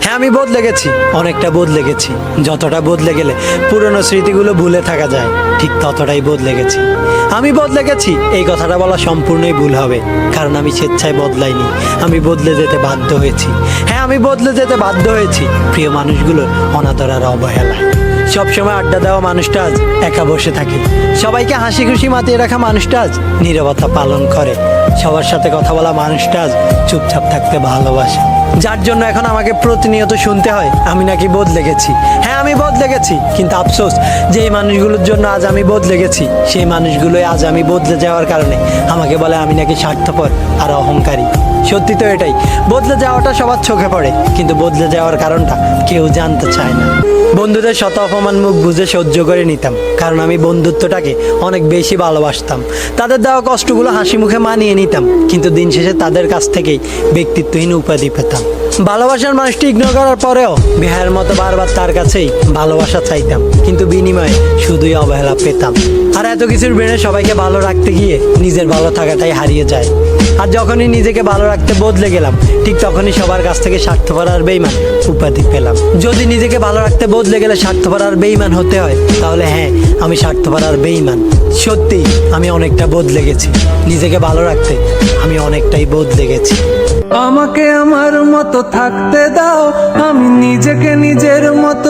হ্যাঁ, আমি বদলে গেছি, অনেকটা বদলে গেছি। যতটা বদলে গেলে পুরনো স্মৃতিগুলো ভুলে থাকা যায়, ঠিক ততটাই বদলে গেছি। আমি বদলে গেছি এই কথাটা বলা সম্পূর্ণই ভুল হবে, কারণ আমি স্বেচ্ছায় বদলাইনি, আমি বদলে যেতে বাধ্য হয়েছি। হ্যাঁ, আমি বদলে যেতে বাধ্য হয়েছি প্রিয় মানুষগুলোর অনাদর আর অবহেলায়। সবসময় আড্ডা দেওয়া মানুষটা আজ একা বসে থাকে, সবাইকে হাসি খুশি মাতিয়ে রাখা মানুষটা আজ নীরবতা পালন করে, সবার সাথে কথা বলা মানুষটা আজ চুপচাপ থাকতে ভালোবাসে। যার জন্য এখন আমাকে প্রতিনিয়ত শুনতে হয় আমি নাকি বদলে গেছি। হ্যাঁ, আমি বদলে গেছি, কিন্তু আফসোস যে এই মানুষগুলোর জন্য আজ আমি বদলে গেছি, সেই মানুষগুলোই আজ আমি বদলে যাওয়ার কারণে আমাকে বলে আমি নাকি স্বার্থপর আর অহংকারী। সত্যি তো এটাই, বদলে যাওয়াটা সবার চোখে পড়ে, কিন্তু বদলে যাওয়ার কারণটা কেউ জানতে চায় না। বন্ধুদের শত অপমান মুখ বুঝে সহ্য করে নিতাম, কারণ আমি বন্ধুত্বটাকে অনেক বেশি ভালোবাসতাম। তাদের দেওয়া কষ্টগুলো হাসি মুখে মানিয়ে নিতাম, কিন্তু দিন শেষে তাদের কাছ থেকেই ব্যক্তিত্বহীন উপাধি পেতাম। ভালোবাসার মানুষটি ইগনোর করার পরেও বিহারের মতো বারবার তার কাছেই ভালোবাসা চাইতাম, কিন্তু বিনিময়ে শুধুই অবহেলা পেতাম। আর এত কিছুর বেড়ে সবাইকে ভালো রাখতে গিয়ে নিজের ভালো থাকাটাই হারিয়ে যায়। আর যখনই নিজেকে ভালো রাখতে বদলে গেলাম, ঠিক তখনই সবার কাছ থেকে স্বার্থপর আর বেইমান উপাধি পেলাম। যদি নিজেকে ভালো রাখতে বদলে গেলে স্বার্থপর আর বেইমান হতে হয়, তাহলে হ্যাঁ, আমি স্বার্থপর আর বেইমান। সত্যি আমি অনেকটা বদলে গেছি, নিজেকে ভালো রাখতে আমি অনেকটাই বদলে গেছি। আমাকে আমার মতো থাকতে দাও, আমি নিজেকে নিজের মতো